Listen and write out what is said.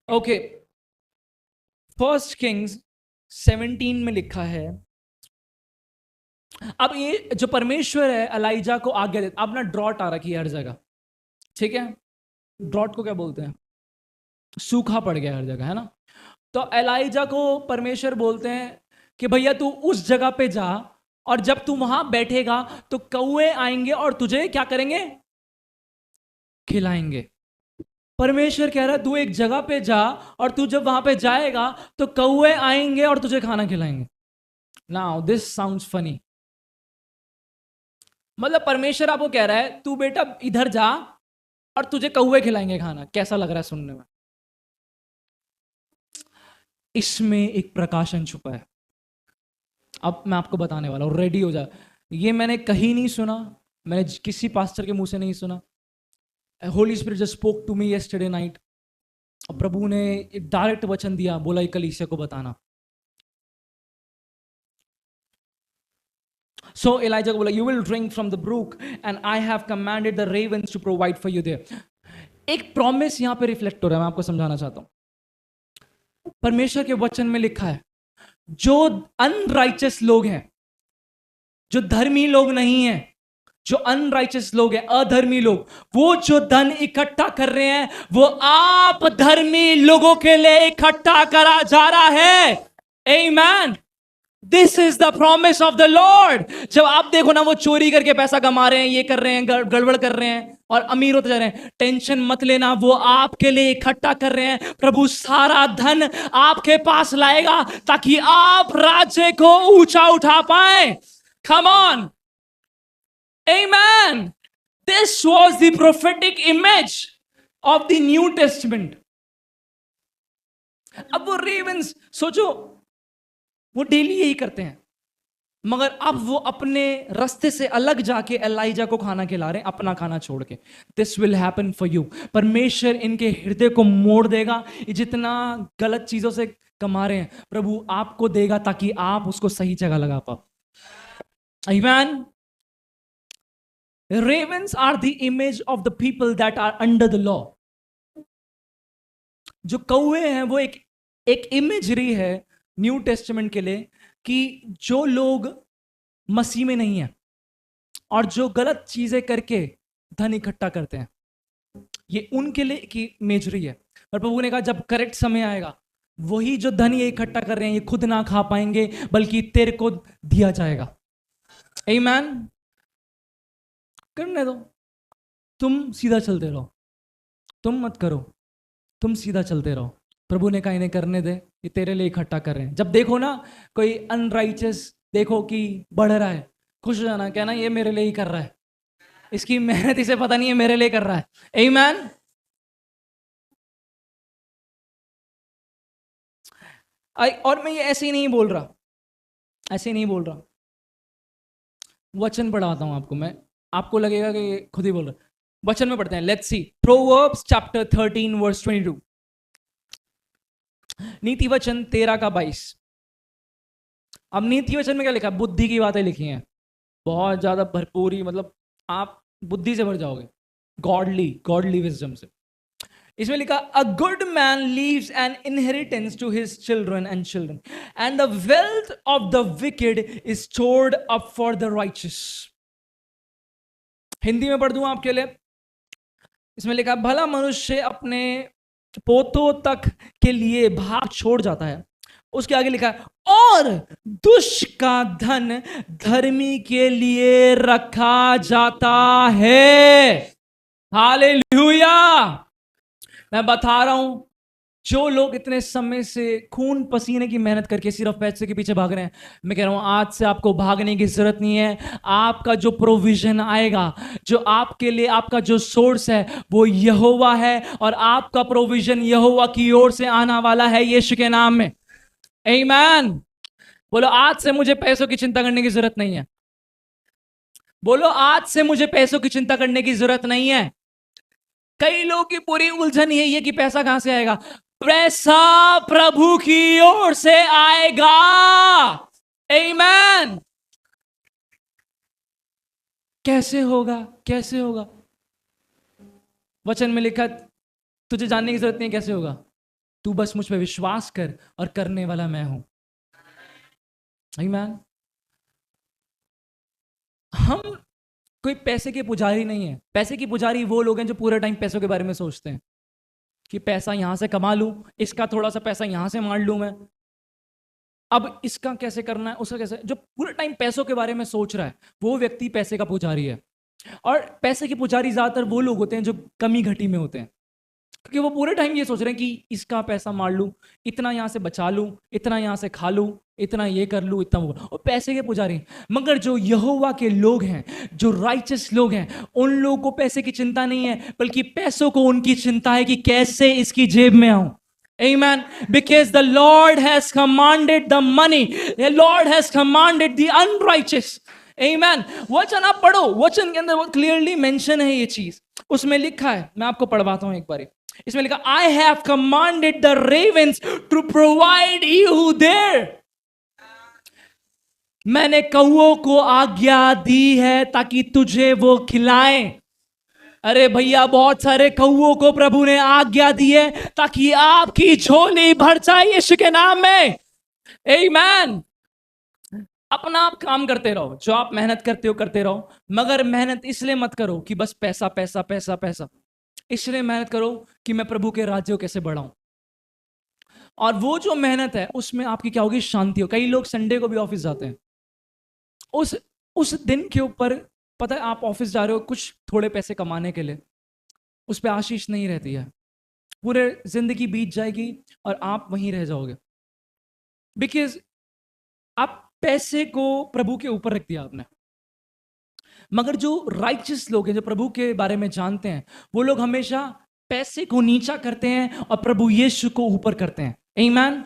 Okay, first Kings 17 में लिखा है। अब ये जो परमेश्वर है एलाइजा को आज्ञा देता, अब ना ड्रॉट आ रखी है हर जगह, ठीक है। ड्रॉट को क्या बोलते हैं? सूखा पड़ गया हर जगह, है ना। तो एलाइजा को परमेश्वर बोलते हैं कि भैया तू उस जगह पे जा, और जब तू वहां बैठेगा तो कौए आएंगे और तुझे क्या करेंगे? खिलाएंगे। परमेश्वर कह रहा है तू एक जगह पे जा, और तू जब वहां पे जाएगा तो कौए आएंगे और तुझे खाना खिलाएंगे। Now this sounds funny. मतलब परमेश्वर आपको कह रहा है तू बेटा इधर जा और तुझे कौवे खिलाएंगे खाना। कैसा लग रहा है सुनने में? इसमें एक प्रकाशन छुपा है। अब मैं आपको बताने वाला हूं, रेडी हो जा। ये मैंने कहीं नहीं सुना, मैंने किसी पास्टर के मुंह से नहीं सुना। Holy Spirit just spoke to me yesterday night. और प्रभु ने एक डायरेक्ट वचन दिया, बोला ये कलीसिया को बताना। So Elijah बोला, you will drink from the brook and I have commanded the ravens to provide for you there. एक प्रॉमिस यहां पे रिफ्लेक्ट हो रहा है, मैं आपको समझाना चाहता हूं। परमेश्वर के वचन में लिखा है जो अनराइचस लोग हैं, जो धर्मी लोग नहीं हैं, जो अनराइचस लोग हैं, अधर्मी लोग, वो जो धन इकट्ठा कर रहे हैं वो आप धर्मी लोगों के लिए इकट्ठा करा जा रहा है। आमीन। This is the promise of the Lord. जब आप देखो ना वो चोरी करके पैसा कमा रहे हैं, ये कर रहे हैं, गड़बड़ कर रहे हैं और अमीर होते जा रहे हैं, टेंशन मत लेना, वो आपके लिए इकट्ठा कर रहे हैं। प्रभु सारा धन आपके पास लाएगा ताकि आप राज्य को ऊंचा उठा पाए। Come on, amen. This was the prophetic image of the new testament. अब वो रेवेंस सोचो, वो डेली यही करते हैं, मगर अब वो अपने रास्ते से अलग जाके एलाइजा को खाना खिला रहे हैं, अपना खाना छोड़ के। This will happen for you. परमेश्वर इनके हृदय को मोड़ देगा। ये जितना गलत चीजों से कमा रहे हैं प्रभु आपको देगा ताकि आप उसको सही जगह लगा पाओ। आमीन। ravens are the image of the people that are under the law. जो कौवे हैं वो एक इमेजरी है न्यू टेस्टमेंट के लिए कि जो लोग मसीह में नहीं है और जो गलत चीजें करके धन इकट्ठा करते हैं, ये उनके लिए की इमेजरी है। पर प्रभु ने कहा जब करेक्ट समय आएगा, वही जो धन ये इकट्ठा कर रहे हैं ये खुद ना खा पाएंगे, बल्कि तेरे को दिया जाएगा। आमीन। करने दो, तुम सीधा चलते रहो, तुम मत करो, तुम सीधा चलते रहो। प्रभु ने कहा इन्हें करने दे, ये तेरे लिए इकट्ठा कर रहे हैं। जब देखो ना कोई अनराइचस देखो कि बढ़ रहा है, खुश हो जाना, कहना ये मेरे लिए ही कर रहा है, इसकी मेहनत इसे पता नहीं है, मेरे लिए कर रहा है। आमीन। और मैं ये ऐसे ही नहीं बोल रहा, ऐसे ही नहीं बोल रहा, वचन पढ़ाता हूं आपको मैं, आपको लगेगा कि खुद ही बोल रहा। वचन में पढ़ते हैं, let's see Proverbs chapter 13 verse 22। नीति वचन 13 का 22। अब नीति वचन में क्या लिखा? बुद्धि की बातें लिखी हैं, बहुत ज्यादा भरपूरी, मतलब आप बुद्धि से भर जाओगे, गॉडली गॉडली विजडम से। इसमें लिखा a good man leaves an inheritance to his children and children and the wealth of the wicked is stored up for the righteous. Hindi में पढ़ दूं आपके लिए। इसमें लिखा भला मनुष्य अपने पोतों तक के लिए भाग छोड़ जाता है। उसके आगे लिखा है और दुष्ट का धन धर्मी के लिए रखा जाता है। हालेलुया। मैं बता रहा हूं, जो लोग इतने समय से खून पसीने की मेहनत करके सिर्फ पैसे के पीछे भाग रहे हैं, मैं कह रहा हूं आज से आपको भागने की जरूरत नहीं है। आपका जो प्रोविजन आएगा, जो आपके लिए आपका जो सोर्स है वो यहोवा है, और आपका प्रोविजन यहोवा की ओर से आना वाला है यीशु के नाम में। आमीन। बोलो आज से मुझे पैसों की चिंता करने की जरूरत नहीं है। बोलो आज से मुझे पैसों की चिंता करने की जरूरत नहीं है। कई लोगों की पूरी उलझन यही है कि पैसा कहां से आएगा। पैसा प्रभु की ओर से आएगा। आमीन। कैसे होगा? कैसे होगा? वचन में लिखा, तुझे जानने की जरूरत नहीं कैसे होगा, तू बस मुझ पे विश्वास कर और करने वाला मैं हूं। आमीन। हम कोई पैसे के पुजारी नहीं है। पैसे की पुजारी वो लोग हैं जो पूरे टाइम पैसों के बारे में सोचते हैं कि पैसा यहां से कमा लूं, इसका थोड़ा सा पैसा यहां से मार लूं मैं, अब इसका कैसे करना है, उसका कैसे। जो पूरे टाइम पैसों के बारे में सोच रहा है वो व्यक्ति पैसे का पुजारी है। और पैसे के पुजारी ज्यादातर वो लोग होते हैं जो कमी घटी में होते हैं, क्योंकि वो पूरे टाइम ये सोच रहे हैं कि इसका पैसा मार लूं, इतना यहां से बचा लूं, इतना यहां से खा लूं, इतना ये कर लूं, इतना वो। और पैसे के पुजारी। मगर जो यहोवा के लोग हैं, जो राइचस लोग हैं, उन लोगों को पैसे की चिंता नहीं है, बल्कि पैसों को उनकी चिंता है कि कैसे इसकी जेब में आऊं। Amen. Because the Lord has commanded the money. The Lord has commanded the unrighteous. Amen. वचन आप पढ़ो, वचन के अंदर बहुत क्लियरली मेंशन है ये चीज। उसमें लिखा है, मैं आपको पढ़वाता हूं एक बार। इसमें लिखा, I have commanded the ravens to provide you there. मैंने कौओं को आज्ञा दी है ताकि तुझे वो खिलाएं। अरे भैया, बहुत सारे कौओं को प्रभु ने आज्ञा दी है ताकि आपकी झोली भर जाए यीशु के नाम में। आमीन। अपना आप काम करते रहो, जो आप मेहनत करते हो करते रहो, मगर मेहनत इसलिए मत करो कि बस पैसा पैसा पैसा पैसा। इसलिए मेहनत करो कि मैं प्रभु के राज्य को कैसे बढ़ाऊं। और वो जो मेहनत है उसमें आपकी क्या होगी, शांति हो। कई लोग संडे को भी ऑफिस जाते हैं, उस दिन के ऊपर पता है आप ऑफिस जा रहे हो कुछ थोड़े पैसे कमाने के लिए, उस पर आशीष नहीं रहती है, पूरे जिंदगी बीत जाएगी और आप वहीं रह जाओगे। बिकॉज आप पैसे को प्रभु के ऊपर रख दिया आपने। मगर जो राइचियस लोग हैं, जो प्रभु के बारे में जानते हैं, वो लोग हमेशा पैसे को नीचा करते हैं और प्रभु यीशु को ऊपर करते हैं। आमीन।